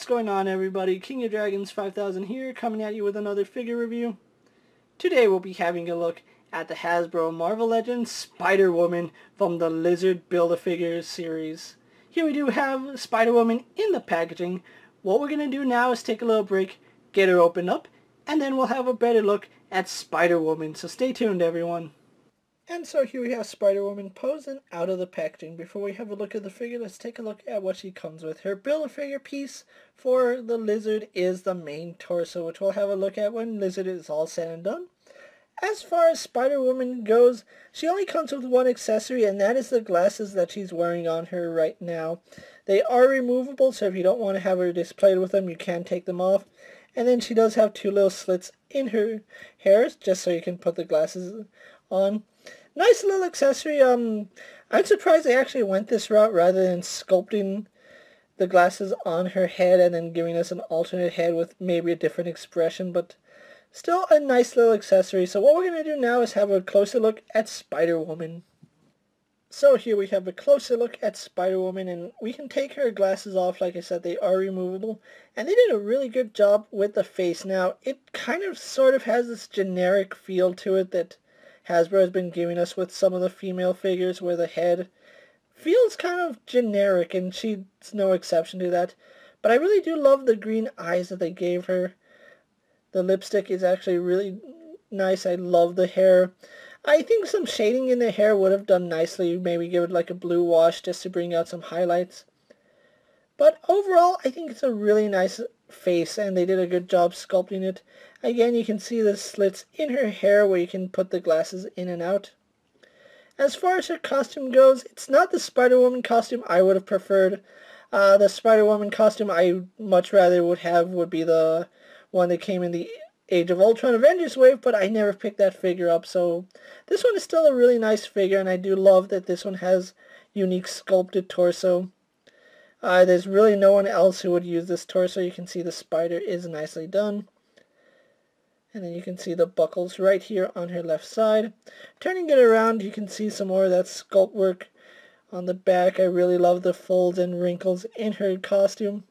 What's going on, everybody? King of Dragons 5000 here, coming at you with another figure review. Today we'll be having a look at the Hasbro Marvel Legends Spider-Woman from the Lizard Build-A-Figures series. Here we do have Spider-Woman in the packaging. What we're going to do now is take a little break, get her opened up, and then we'll have a better look at Spider-Woman. So stay tuned, everyone. And so here we have Spider-Woman posing out of the packaging. Before we have a look at the figure, let's take a look at what she comes with. Her Build-A-Figure piece for the Lizard is the main torso, which we'll have a look at when Lizard is all said and done. As far as Spider-Woman goes, she only comes with one accessory, and that is the glasses that she's wearing on her right now. They are removable, so if you don't want to have her displayed with them, you can take them off. And then she does have two little slits in her hair, just so you can put the glasses on. Nice little accessory. I'm surprised they actually went this route rather than sculpting the glasses on her head and then giving us an alternate head with maybe a different expression, but still a nice little accessory. So what we're going to do now is have a closer look at Spider-Woman. So here we have a closer look at Spider-Woman, and we can take her glasses off. Like I said, they are removable, and they did a really good job with the face. Now, it kind of sort of has this generic feel to it that Hasbro has been giving us with some of the female figures, where the head feels kind of generic, and she's no exception to that. But I really do love the green eyes that they gave her. The lipstick is actually really nice. I love the hair. I think some shading in the hair would have done nicely. Maybe give it like a blue wash just to bring out some highlights. But overall, I think it's a really nice face, and they did a good job sculpting it. Again, you can see the slits in her hair where you can put the glasses in and out. As far as her costume goes, it's not the Spider-Woman costume I would have preferred. The Spider-Woman costume I much rather would be the one that came in the Age of Ultron Avengers wave, but I never picked that figure up. So this one is still a really nice figure, and I do love that this one has unique sculpted torso. There's really no one else who would use this torso. You can see the spider is nicely done. And then you can see the buckles right here on her left side. Turning it around, you can see some more of that sculpt work on the back. I really love the folds and wrinkles in her costume.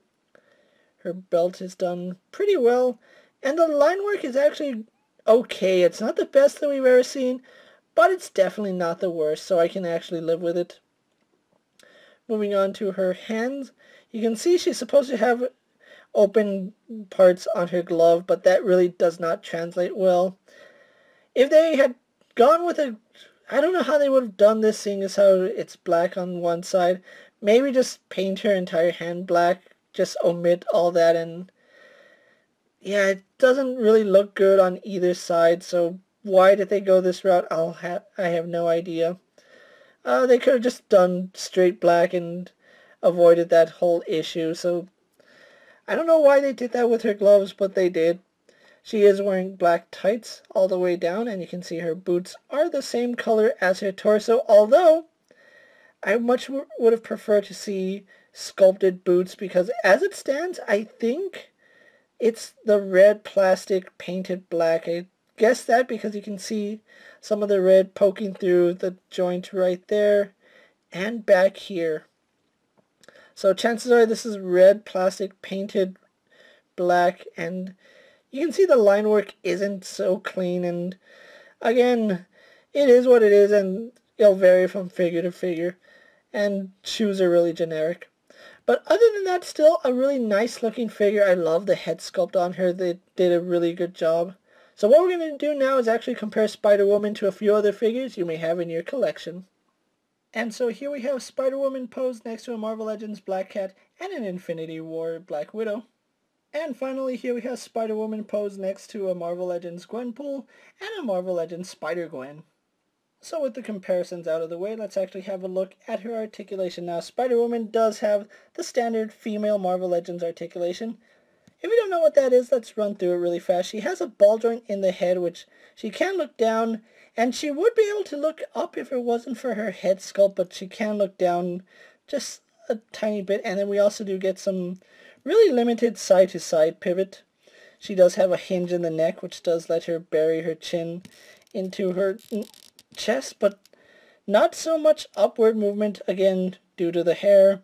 Her belt is done pretty well. And the line work is actually okay. It's not the best that we've ever seen, but it's definitely not the worst, so I can actually live with it. Moving on to her hands, you can see she's supposed to have open parts on her glove, but that really does not translate well. If they had gone with I don't know how they would have done this, seeing as how it's black on one side. Maybe just paint her entire hand black, just omit all that, and yeah, it doesn't really look good on either side, so why did they go this route? I have no idea. They could have just done straight black and avoided that whole issue, so I don't know why they did that with her gloves, but they did. She is wearing black tights all the way down, and you can see her boots are the same color as her torso, although I much would have preferred to see sculpted boots, because as it stands, I think it's the red plastic painted black. I guess that because you can see some of the red poking through the joint right there and back here. So chances are this is red plastic painted black, and you can see the line work isn't so clean, and again, it is what it is, and it'll vary from figure to figure, and shoes are really generic. But other than that, still a really nice looking figure. I love the head sculpt on her. They did a really good job. So what we're going to do now is actually compare Spider-Woman to a few other figures you may have in your collection. And so here we have Spider-Woman posed next to a Marvel Legends Black Cat and an Infinity War Black Widow. And finally here we have Spider-Woman posed next to a Marvel Legends Gwenpool and a Marvel Legends Spider-Gwen. So with the comparisons out of the way, let's actually have a look at her articulation. Now, Spider-Woman does have the standard female Marvel Legends articulation. If you don't know what that is, let's run through it really fast. She has a ball joint in the head, which she can look down, and she would be able to look up if it wasn't for her head sculpt, but she can look down just a tiny bit. And then we also do get some really limited side-to-side pivot. She does have a hinge in the neck, which does let her bury her chin into her chest, but not so much upward movement, again, due to the hair.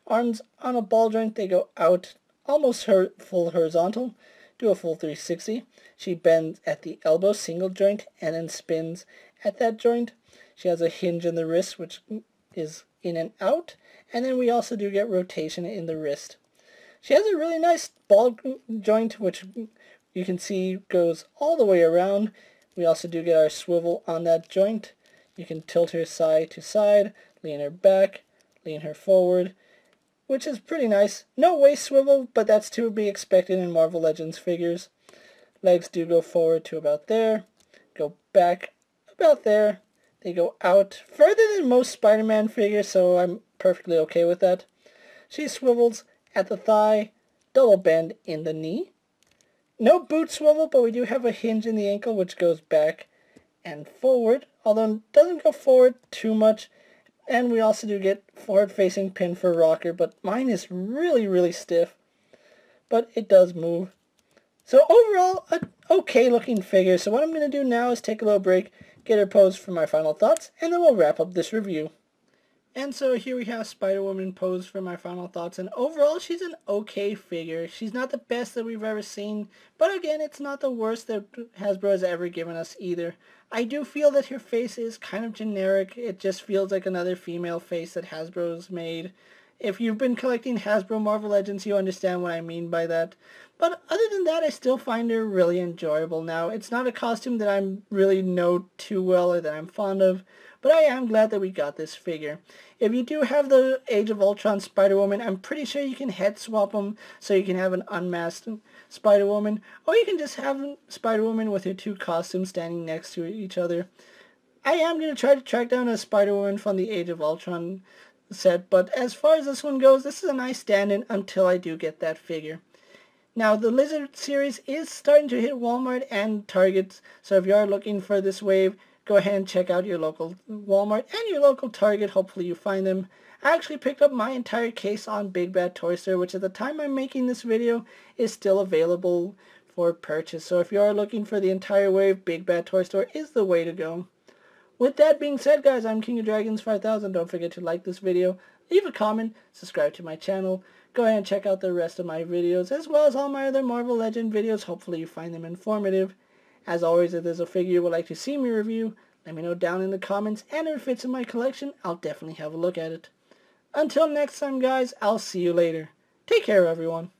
Arms on a ball joint, they go out almost her full horizontal, do a full 360. She bends at the elbow, single joint, and then spins at that joint. She has a hinge in the wrist, which is in and out, and then we also do get rotation in the wrist. She has a really nice ball joint, which you can see goes all the way around. We also do get our swivel on that joint. You can tilt her side to side, lean her back, lean her forward, which is pretty nice. No waist swivel, but that's to be expected in Marvel Legends figures. Legs do go forward to about there, go back about there. They go out further than most Spider-Man figures, so I'm perfectly okay with that. She swivels at the thigh, double bend in the knee. No boot swivel, but we do have a hinge in the ankle, which goes back and forward, although it doesn't go forward too much. And we also do get forward-facing pin for rocker, but mine is really, really stiff. But it does move. So overall, an okay-looking figure. So what I'm going to do now is take a little break, get her posed for my final thoughts, and then we'll wrap up this review. And so here we have Spider-Woman posed for my final thoughts, and overall she's an okay figure. She's not the best that we've ever seen, but again, it's not the worst that Hasbro has ever given us either. I do feel that her face is kind of generic. It just feels like another female face that Hasbro's made. If you've been collecting Hasbro Marvel Legends, you understand what I mean by that. But other than that, I still find her really enjoyable now. It's not a costume that I really know too well or that I'm fond of, but I am glad that we got this figure. If you do have the Age of Ultron Spider-Woman, I'm pretty sure you can head swap them so you can have an unmasked Spider-Woman, or you can just have Spider-Woman with her two costumes standing next to each other. I am going to try to track down a Spider-Woman from the Age of Ultron set, but as far as this one goes, this is a nice stand-in until I do get that figure. Now, the Lizard series is starting to hit Walmart and Target, so if you are looking for this wave, go ahead and check out your local Walmart and your local Target. Hopefully you find them. I actually picked up my entire case on Big Bad Toy Store, which at the time I'm making this video is still available for purchase. So if you are looking for the entire wave, Big Bad Toy Store is the way to go. With that being said, guys, I'm KingofDragons 5000. Don't forget to like this video, leave a comment, subscribe to my channel. Go ahead and check out the rest of my videos, as well as all my other Marvel Legend videos. Hopefully you find them informative. As always, if there's a figure you would like to see me review, let me know down in the comments, and if it fits in my collection, I'll definitely have a look at it. Until next time, guys, I'll see you later. Take care, everyone.